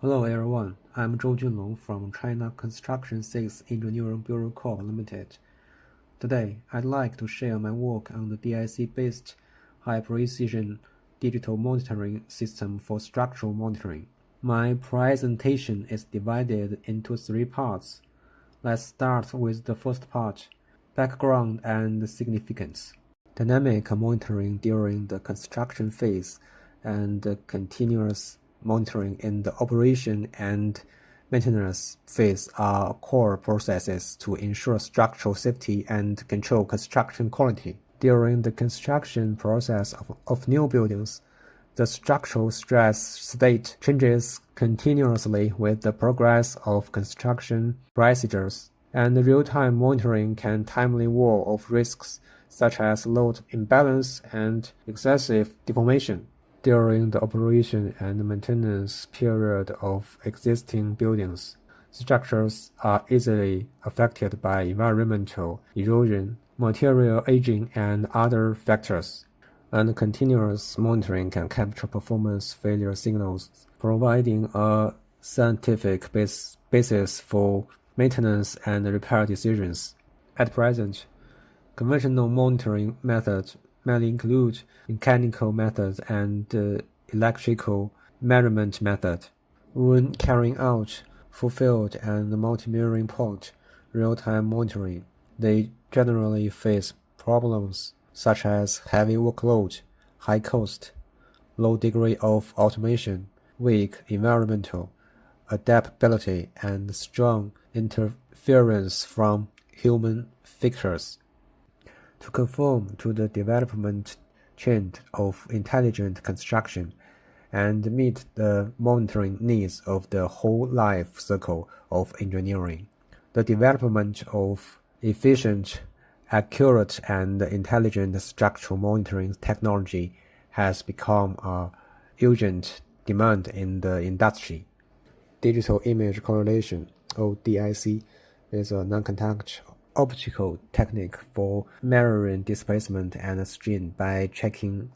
Hello everyone, I'm Junlong from China Construction 6 Engineering Bureau Co., Limited. Today, I'd like to share my work on the DIC-based high-precision digital monitoring system for structural monitoring. My presentation is divided into three parts. Let's start with the first part, background and significance. Dynamic monitoring during the construction phase and continuous monitoring in the operation and maintenance phase are core processes to ensure structural safety and control construction quality. During the construction process of new buildings, the structural stress state changes continuously with the progress of construction procedures, and real-time monitoring can timely warn of risks such as load imbalance and excessive deformation. During the operation and maintenance period of existing buildings, structures are easily affected by environmental erosion, material aging, and other factors, and continuous monitoring can capture performance failure signals, providing a scientific basis for maintenance and repair decisions. At present, conventional monitoring methods mainly include mechanical methods and electrical measurement methods. When carrying out full-field and multi-mirroring point real-time monitoring, they generally face problems such as heavy workload, high cost, low degree of automation, weak environmental adaptability, and strong interference from human factors. To conform to the development trend of intelligent construction and meet the monitoring needs of the whole life cycle of engineering, the development of efficient, accurate, and intelligent structural monitoring technology has become a urgent demand in the industry. Digital image correlation, or DIC, is a non-contact optical technique for measuring displacement and strain by checking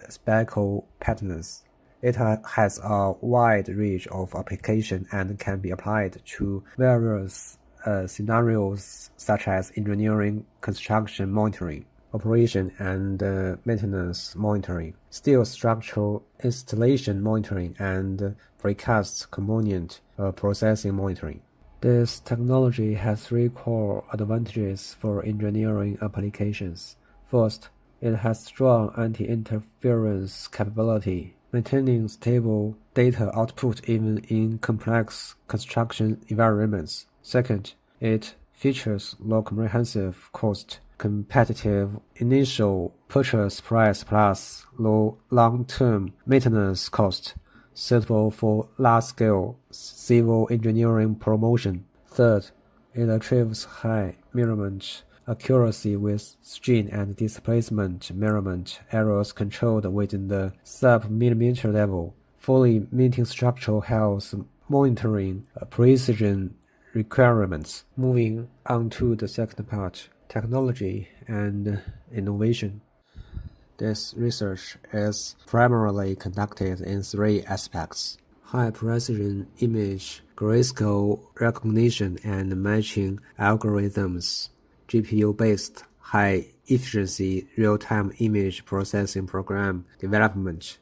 speckle patterns. It has a wide range of application and can be applied to various scenarios such as engineering, construction monitoring, operation and maintenance monitoring, steel structural installation monitoring, and precast component processing monitoring. This technology has three core advantages for engineering applications. First, it has strong anti-interference capability, maintaining stable data output even in complex construction environments. Second, it features low comprehensive cost, competitive initial purchase price plus low long-term maintenance cost, suitable for large-scale civil engineering promotion. Third, it achieves high measurement accuracy with strain and displacement measurement errors controlled within the sub-millimeter level, fully meeting structural health monitoring precision requirements. Moving on to the second part, technology and innovation. This research is primarily conducted in three aspects: high-precision image, grayscale recognition and matching algorithms, GPU-based high-efficiency real-time image processing program development,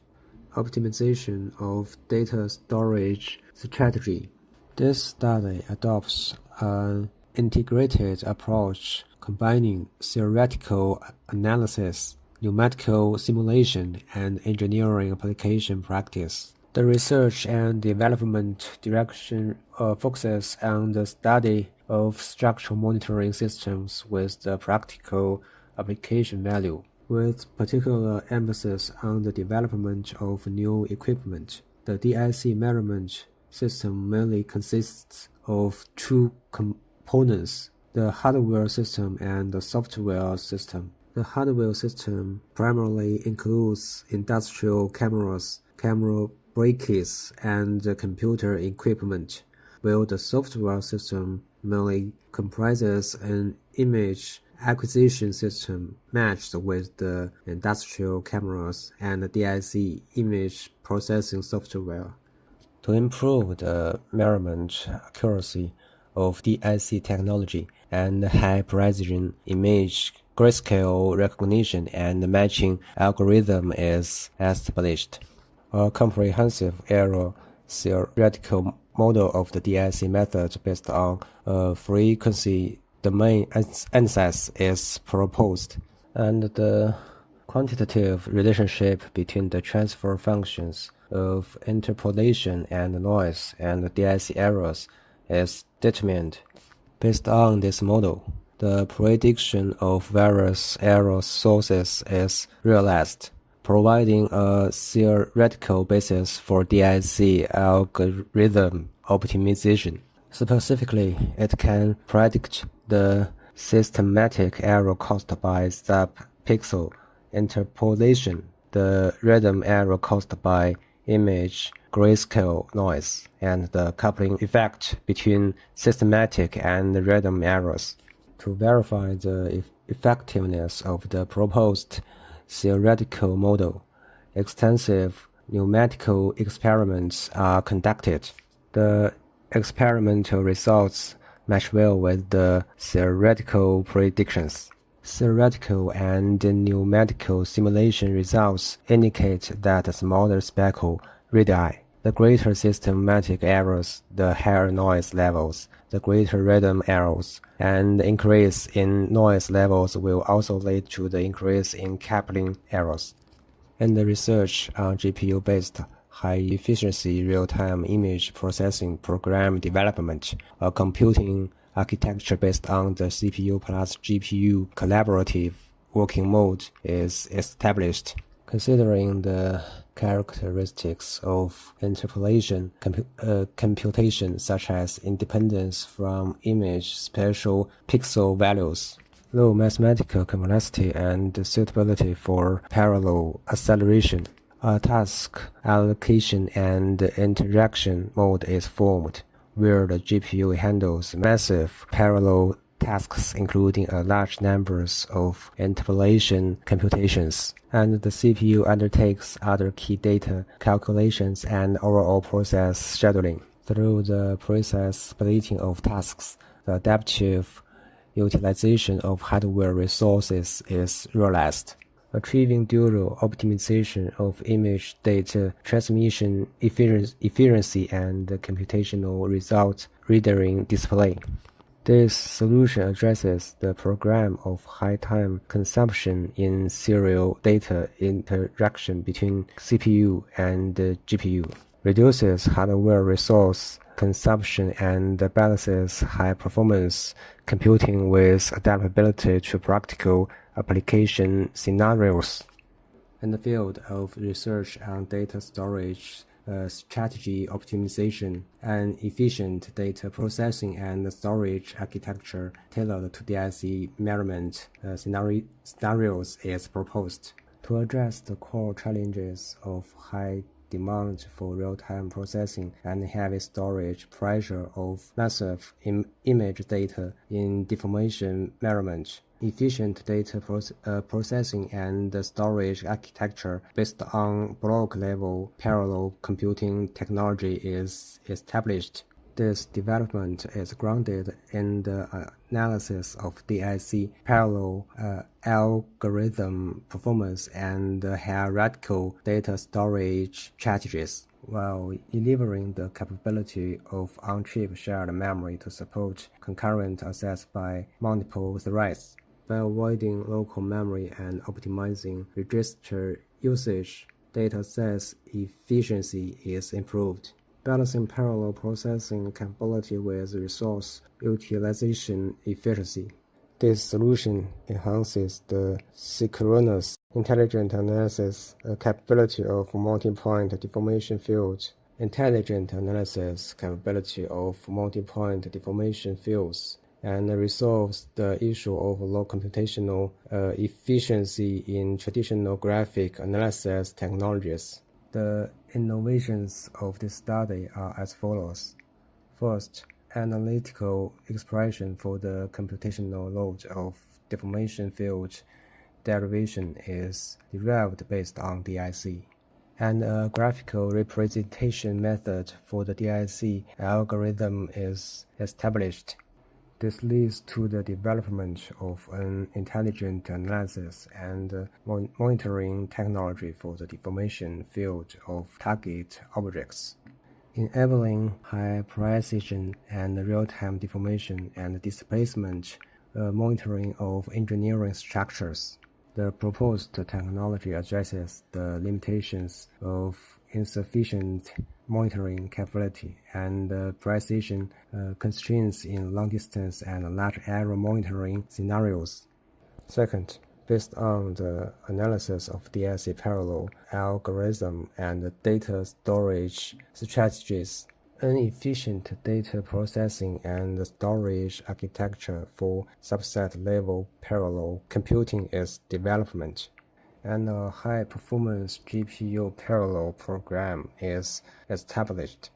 optimization of data storage strategy. This study adopts an integrated approach combining theoretical analysis, numerical simulation, and engineering application practice. The research and development direction focuses on the study of structural monitoring systems with the practical application value, with particular emphasis on the development of new equipment. The DIC measurement system mainly consists of two components: the hardware system and the software system. The hardware system primarily includes industrial cameras, camera brackets, and computer equipment, while the software system mainly comprises an image acquisition system matched with the industrial cameras and the DIC image processing software. To improve the measurement accuracy of DIC technology and high-precision image grayscale recognition and matching algorithm is established. A comprehensive error theoretical model of the DIC method based on a frequency domain analysis is proposed, and the quantitative relationship between the transfer functions of interpolation and noise and DIC errors is determined. Based on this model, the prediction of various error sources is realized, providing a theoretical basis for DIC algorithm optimization. Specifically, it can predict the systematic error caused by sub-pixel interpolation, the random error caused by image grayscale noise, and the coupling effect between systematic and random errors. To verify the effectiveness of the proposed theoretical model, extensive numerical experiments are conducted. The experimental results match well with the theoretical predictions. Theoretical and numerical simulation results indicate that the smaller speckle radii, the greater systematic errors, the higher noise levels, the greater random errors, and the increase in noise levels will also lead to the increase in coupling errors. In the research on GPU-based high-efficiency real-time image processing program development, a computing architecture based on the CPU plus GPU collaborative working mode is established. Considering the characteristics of interpolation computation such as independence from image spatial pixel values, low mathematical complexity and suitability for parallel acceleration, a task allocation and interaction mode is formed, where the GPU handles massive parallel tasks including a large numbers of interpolation computations, and the CPU undertakes other key data calculations and overall process scheduling. Through the process splitting of tasks, the adaptive utilization of hardware resources is realized, achieving dual optimization of image data transmission efficiency and computational result rendering display. This solution addresses the problem of high time consumption in serial data interaction between CPU and GPU, reduces hardware resource consumption, and balances high-performance computing with adaptability to practical application scenarios. In the field of research on data storage, strategy optimization, and efficient data processing and storage architecture tailored to DIC measurement scenarios is proposed. To address the core challenges of high demand for real-time processing and heavy storage pressure of massive image data in deformation measurement, efficient data processing and storage architecture based on block-level parallel computing technology is established. This development is grounded in the analysis of DIC parallel algorithm performance and hierarchical data storage strategies, while delivering the capability of on-chip shared memory to support concurrent access by multiple threads. By avoiding local memory and optimizing register usage, data access efficiency is improved, balancing parallel processing capability with resource utilization efficiency. This solution enhances the synchronous intelligent analysis capability of multi-point deformation fields, intelligent analysis capability of multi-point deformation fields, and resolves the issue of low computational efficiency in traditional graphic analysis technologies. The innovations of this study are as follows. First, analytical expression for the computational load of deformation field derivation is derived based on DIC. and a graphical representation method for the DIC algorithm is established. This leads to the development of an intelligent analysis and monitoring technology for the deformation field of target objects, enabling high precision and real-time deformation and displacement monitoring of engineering structures. The proposed technology addresses the limitations of insufficient monitoring capability and precision constraints in long-distance and large area monitoring scenarios. Second, based on the analysis of DIC parallel algorithm and data storage strategies, an efficient data processing and storage architecture for subset-level parallel computing is development, and a high-performance GPU parallel program is established.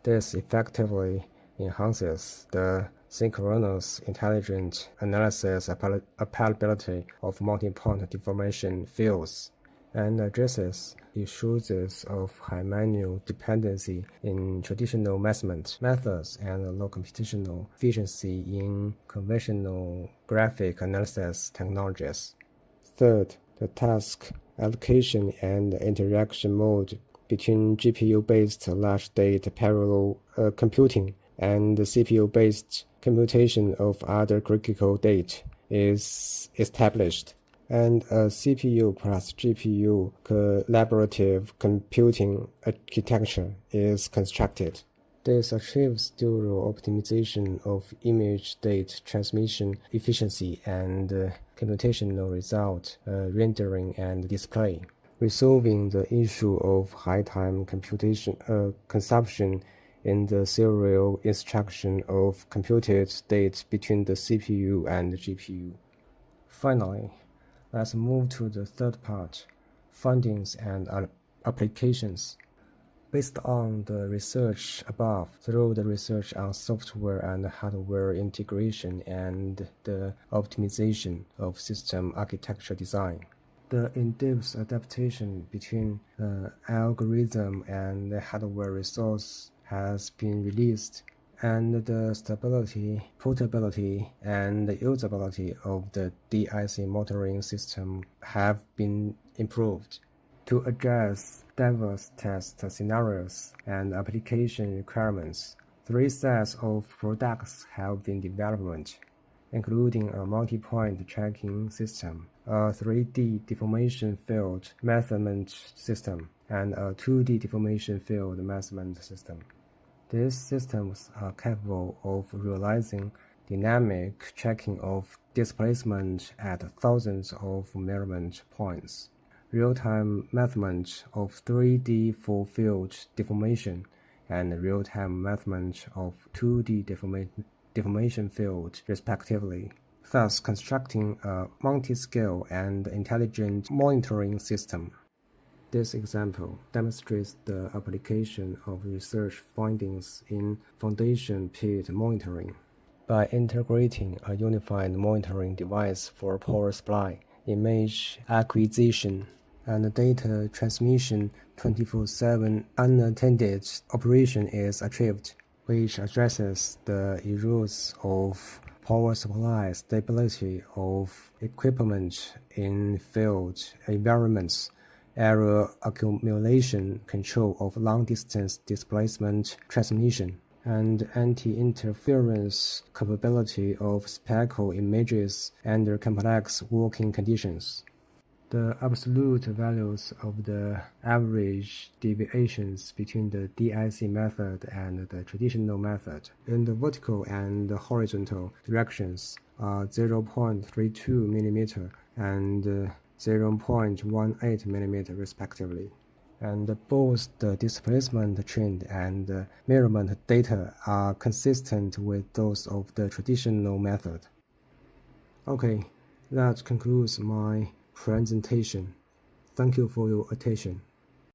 This effectively enhances the synchronous intelligent analysis applicability of multi-point deformation fields and addresses issues of high manual dependency in traditional measurement methods and low computational efficiency in conventional graphic analysis technologies. Third, the task allocation and interaction mode between GPU-based large data parallel computing and CPU-based computation of other critical data is established, and a CPU plus GPU collaborative computing architecture is constructed. This achieves dual optimization of image data transmission efficiency and computational result rendering and display, resolving the issue of high-time computation consumption in the serial instruction of computed state between the CPU and the GPU. Finally, let's move to the third part, findings and applications. Based on the research above, through the research on software and hardware integration and the optimization of system architecture design, the in-depth adaptation between algorithm and hardware resource has been released, and the stability, portability, and usability of the DIC monitoring system have been improved. To address diverse test scenarios and application requirements, 3 sets of products have been developed, including a multi-point tracking system, a 3D deformation field measurement system, and a 2D deformation field measurement system. These systems are capable of realizing dynamic tracking of displacement at thousands of measurement points, real-time measurement of 3D full-field deformation, and real-time measurement of 2D deformation field, respectively, thus constructing a multi-scale and intelligent monitoring system. This example demonstrates the application of research findings in foundation pit monitoring. By integrating a unified monitoring device for power supply, image acquisition, and data transmission, 24/7 unattended operation is achieved, which addresses the issues of power supply stability of equipment in field environments, error accumulation control of long-distance displacement transmission, and anti-interference capability of spectral images under complex working conditions. The absolute values of the average deviations between the DIC method and the traditional method in the vertical and horizontal directions are 0.32 mm and 0.18 mm respectively, and both the displacement trend and measurement data are consistent with those of the traditional method. Okay, that concludes my presentation. Thank you for your attention.